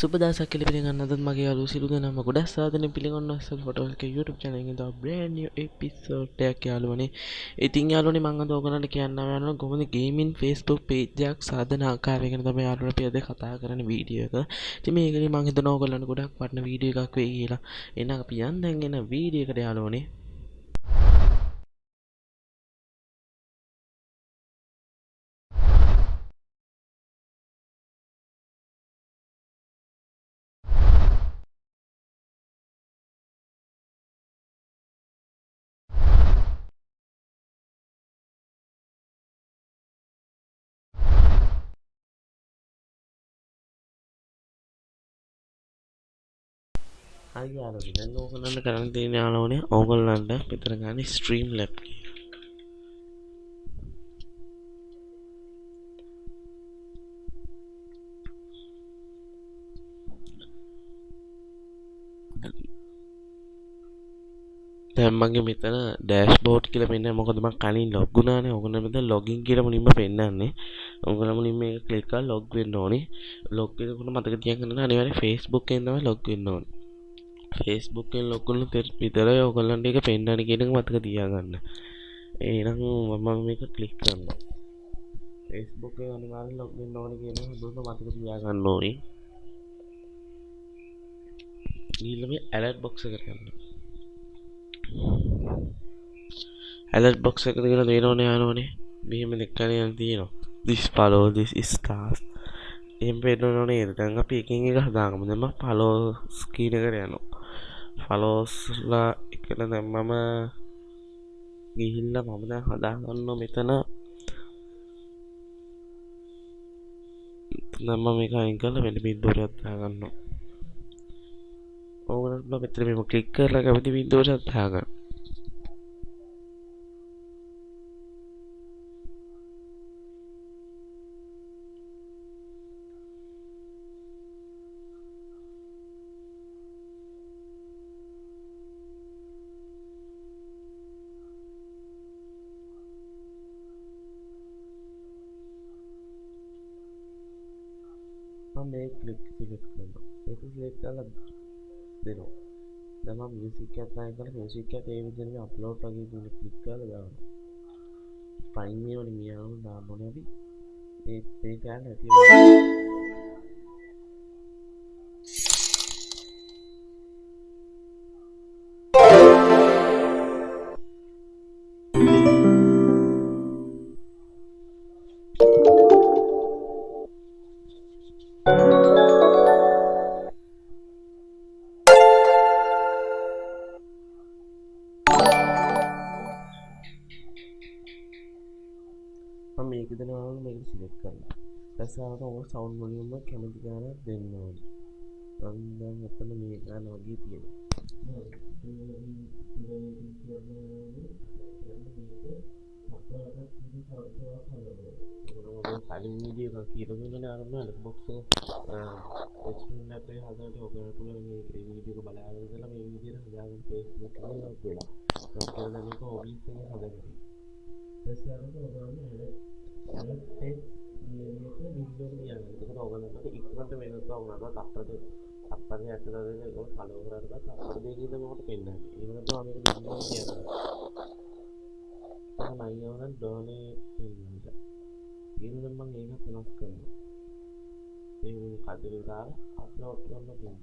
සුබ දවසක් කියලා පිළිගන්න අදත් මගේ යාළුවෝ සියලු දෙනාම ගොඩක් සාදරයෙන් පිළිගන්නවා අස්සල් ෆොටෝස් YouTube channel එකෙන් තව brand new episode එකක් යාළුවනේ. ඉතින් යාළුවනේ මම අද ඔයගලන්ට කියන්න යනවා කොහොමද gaming Facebook page එකක් සාදන ආකාරය ගැන තමයි යාළුවනේ අපි අද කතා කරන වීඩියෝ එක. ඉතින් මේකදී මම හිතනවා ඔයගලන්ට ගොඩක් වටින වීඩියෝ එකක් වෙයි කියලා. එහෙනම් අපි යන්න දැන් එන වීඩියෝ එකට යාළුවනේ. හරි යාළුවනේ දැන් ඕගොල්ලන්ට කරන්න තියෙන යාළුවනේ ඕගොල්ලන්ට මෙතන ගන්න Streamlabs දැන් මගේ මෙතන ඩෑෂ්බෝඩ් කියලා පෙන්නන්නේ මොකද මම කලින් ලොග් වුණානේ. ඕගොල්ලෝ මෙතන ලොගින් කියලා මුලින්ම පෙන්නන්නේ. ඕගොල්ලෝ මුලින්ම මේක ක්ලික් කරලා ලොග් වෙන්න ඕනේ. ලොග් වෙනකොට මතක තියාගන්න අනිවාර්යයෙන් Facebook එකෙන් තමයි ලොග් වෙන්න ඕනේ. Facebook එකෙන් ලොග් වුණොත් විතරයි ඕගොල්ලන්ට ඒක පෙන්නන්නේ කියන එක මතක තියාගන්න. එහෙනම් මම මේක ක්ලික් කරනවා. Facebook එකේ අනිවාර්යෙන් ලොග් වෙන්න ඕනේ කියන එක දුන්න මතක තියාගන්න ඕනේ. ඊළඟ මේ alert box එකට යන්න. alert box එක කියලා දෙනවනේ යාළුවනේ. මෙහෙම දෙකන යන තියෙනවා. this follow this stars. එහෙම වෙනවනේ නේද? දැන් අපි එකින් එක හදාගමු. දැන් මම follows කියන එකට යනවා. follows ලා එකට දැන් මම ගිහිල්ලා මම දැන් හදාගන්නවා මෙතන. දැන් මම මේක අයින් කරලා වෙන බින්දුවකට දාගන්නවා. ඕගොල්ලෝ මෙතන මෙහෙම ක්ලික් කරලා කැමති බින්දුවකට දාගන්න. मैं क्लिक सिलेक्ट कर लो एक सिलेक्ट कर दे दो जब हम म्यूजिक के अप्लाई कर म्यूजिक के ते विजन में अपलोड लगी तो क्लिक कर लगा फाइन में और मियां नाम होने भी एक पे क्या रहती है हम एक दिन आऊँ मैं सिलेक्ट करना ऐसा आता है साउंड वॉल्यूम में कैमरे गाना देना है अंदर मतलब मैं गाना लगी थी खाली वीडियो का की तो मैंने आराम से अलग बॉक्स को स्क्रीन पे हाथ में होकर तो मैं वीडियो को बनाया था मैं वीडियो हजार फेसबुक में लगा दिया तो करने को OBS से हजार जैसे आप तो अलग पेज ये तो वीडियो में आ गया तो होगा ना तो एक मिनट में तो होगा ना तब ऐसे करके वो फॉलो हो रहा था तब देखिए तो बहुत पेन है ये तो हमें वीडियो में किया था तो नहीं होगा दोने पेन ये तो हम एक प्लस करना ये खाते हुए अपलोड करना पेन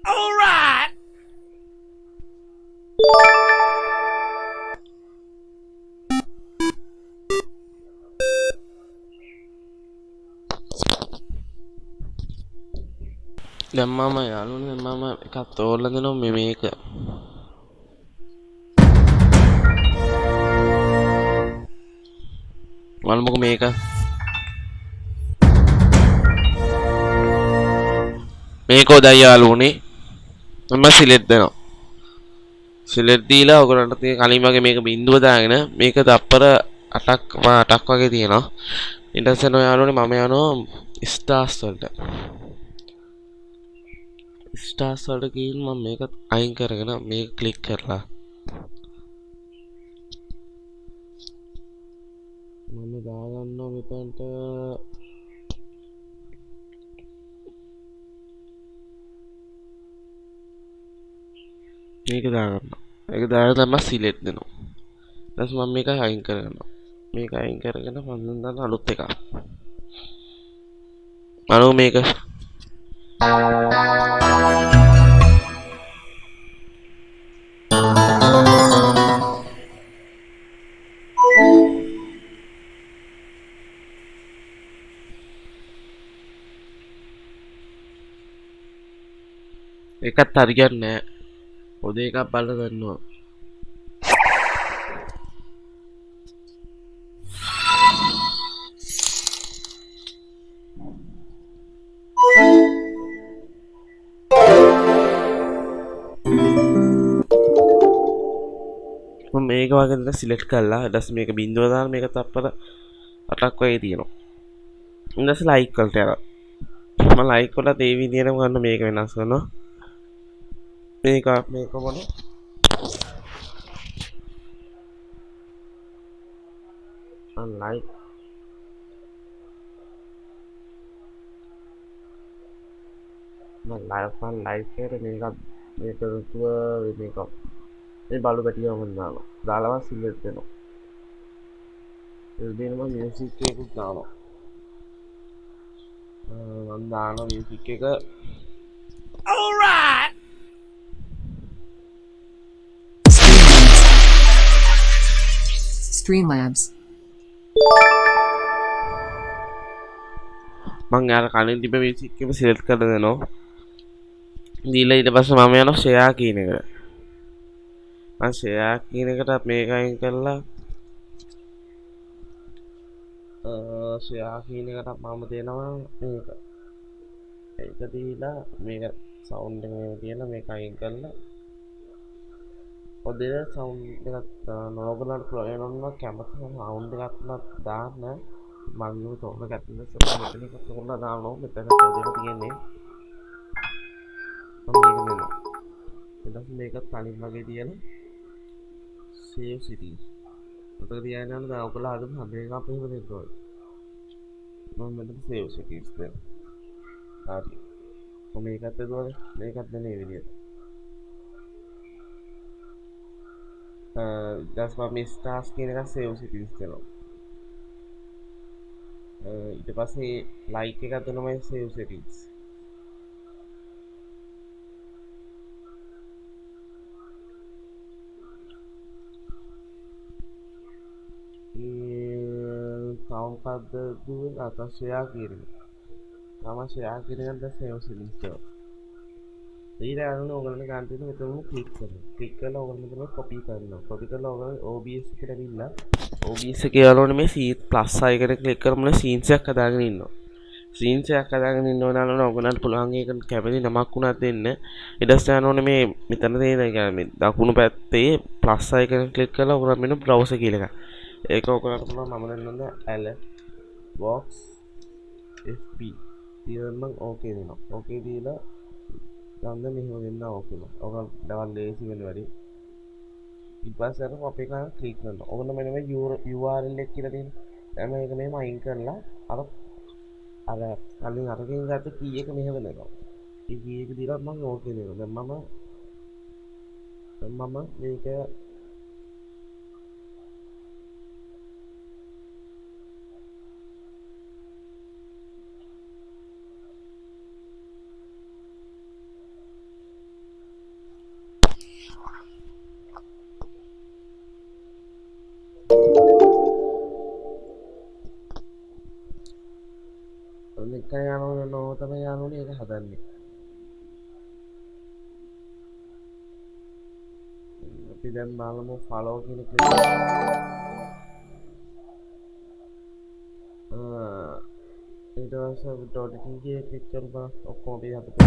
All right. දැන් මම යාළුවනේ දැන් මම එකක් තෝරලා දෙනවා මේක බලමුකෝ මේක හොඳයි යාළුවනේ මම සිලෙක්ට් දෙනවා සිලෙක්ට් දීලා ඔයගොල්ලන්ට තියෙන කලින් වගේ මේක බිඳුව දාගෙන මේක තප්පර 8ක් වගේ තියෙනවා ඊට පස්සේ යාළුවනේ මම යනවා ස්ටාර්ස් වලට ගිහින් මම මේක අයින් කරගෙන මේක ක්ලික් කරලා මම දාගන්නවා මෙතනට මේක දාගන්නවා ඒක දාලා තමයි සිලෙක්ට් දෙනවා ඊට පස්සේ මම මේක අයින් කරගන්නවා මේක අයින් කරගෙන මම දාන අලුත් එකක් අනු මේක එකත් හරියන්නේ නැහැ පොඩි එකක් බලලා ගන්නවා මේක වගේ දෙයක් සිලෙක්ට් කරලා ඊට පස්සේ මේක බිඳුව දාලා මේක තප්පර 8ක් වගේ තියෙනවා ඊට පස්සේ ලයික් වලට යනවා මම ලයික් වලට ඒ විදිහටම ගන්න මේක වෙනස් කරනවා මේක මොන ලයික් ලයික් කරේ මේක රුතුව මේක මේ බලු පැටියම දානවා දාලා සිලෙක්ට් වෙනවා ඒ දෙනවා මියුසික් එකක් දානවා මම දානවා මියුසික් එක alright Streamlabs මම යාර කලින් තිබ්බ මියුසික් එක සිලෙක්ට් කරලා දෙනවා දීලා ඊට පස්සේ මම යනවා ෂෙයා කියන එකට මම ෂෙයා කියන එකට මේක අයින් කරලා ෂෙයා කියන එකට මම දෙනවා මේක ඒක දීලා මේක සවුන්ඩ් එක මේක තියලා මේක අයින් කරලා ඔතන සවුන්ඩ් එකක් නෝගලන්ට ප්‍රයෝජනවත් කැමති සවුන්ඩ් එකක් දාන්න මම ඒක තෝරගත්තා ඉතින් මෙතන එක තෝරලා දානවා මෙතන දෙක තියෙන්නේ මම මේක දෙනවා ඊට පස්සේ මේකත් කලින් වගේ තියලා save cities ඔතන තියන යන දැන් ඔයගොල්ලෝ හදපු හැම එකක්ම එහෙම දෙන්න ඕනේ මම මෙතන save cities දෙනවා හරි මම මේකත් දෙනවා මේකත් දෙන්නේ මේ විදිහට that's why මේ stars කියන එක save cities දෙනවා ඊට පස්සේ like එකක් දෙනවා මේ save cities මොකක්ද දුවන අත ෂෙයා කියන එක. තමයි ෂෙයා කියන එක දැන් සේව් සිටින්ස් එක. ඊට අනුව ඔයගොල්ලෝ ගන්න තියෙන මෙතන ක්ලික් කරනවා. ක්ලික් කරලා ඔයගොල්ලෝ මෙතන කොපි කරනවා. කොපි කරලා ඔයගොල්ලෝ OBS එකට ඇවිල්ලා OBS එකේ යාළුවනේ මේ ප්ලස් අයිකනේ ක්ලික් කරමුනේ සීන්ස් එකක් හදාගෙන ඉන්නවා. සීන්ස් එකක් හදාගෙන ඉන්න ඕන නම් ඔයගොල්ලන්ට පුළුවන් ඒක කැමති නමක් වුණත් දෙන්න. ඊට පස්සේ යනෝනේ මේ මෙතන තියෙන මේ දකුණු පැත්තේ ප්ලස් අයිකනේ ක්ලික් කරලා ඔයගොල්ලෝ මෙන්න බ්‍රවුසර් කියලා එකක්. ඒක ඔයගොල්ලන්ට පුළුවන් මම දෙන්නම් Alet box fb ඊළඟ මම ඕකේ දෙනවා. ඕකේ දීලා ගන්න මෙහෙම දෙන්න ඕකේ. ඔයගොල්ලෝ දවල් ලේසි වෙන වැඩි. ඊට පස්සේ අර අපි එක ක්ලික් කරනවා. ඔයගොල්ලෝ මෙන්න මේ URL එක කියලා තියෙනවා. දැන් මේක මෙහෙම අයින් කරලා අර කලින් අරගෙන ගත්ත කී එක මෙහෙම දෙනවා. ඒ කී එක දීලා මම ඕකේ දෙනවා. දැන් මම මේක එක යනෝ තමයි යනෝනේ ඒක හදන්නේ. අපි දැන් බලමු ෆලෝ කියන ක්ලික් ඊට පස්සේ ඩොට් එකේ ක්ලික් කරලා ඔක්කොම අපි හදපු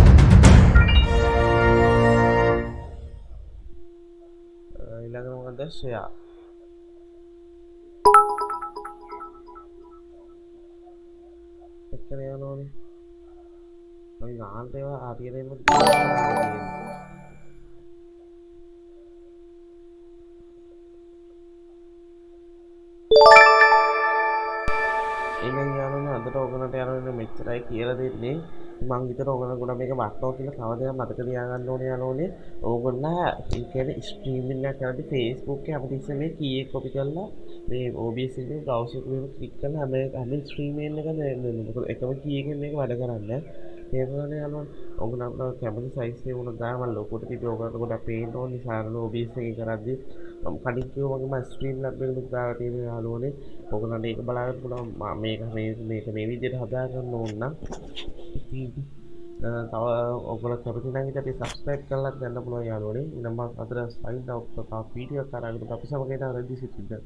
ඊළඟට මොකද ෂෙයා එක්කන යනෝනේ අපි ගන්නට ඒවා හරියටම ඒකෙන් යනෝනේ අදට ඔයගලන්ට යනෝනේ මෙච්චරයි කියලා දෙන්නේ මං හිතන ඔයගලන්ට ගොඩක් මේක වටනවා කියලා කවදාවත් මතක තියාගන්න ඕනේ යනෝනේ ඕගොල්ලෝ ඒ කියන්නේ ස්ට්‍රීමින් එක කරද්දී Facebook එකේ අපිට මේ කී එක කොපි කරලා මේ OBS එකේ බ්‍රවුසර් එකේ ක්ලික් කරලා හැම ස්ට්‍රීමින් එක දෙන්න මොකද එකම කී එකෙන් මේක වැඩ කරන්නේ ඒකනේ යනෝනේ ඔයගොල්ලෝ කැමති සයිස් එක උන ගාම ලොකුට තිබ්බ ඔයගොල්ලෝ ගොඩක් පේන්න ඕනේ නිසා OBS එකේ කරද්දී කලින් කිව්වා වගේම Streamlabs එකේ දාලා තියෙන යාළුවනේ ඔයගොල්ලන්ට ඒක බලාගන්න පුළුවන් මේක මේ විදිහට හදාගන්න ඕන නම් තව ඔයගොල්ලෝ කැමති නම් ඉතින් අපි subscribe කරලා ගන්න පුළුවන් යාළුවනේ. ඉතින් මම අද sign out කරලා වීඩියෝ කරගෙන අපි සමග ඉඳලා රෙදි සිටින්න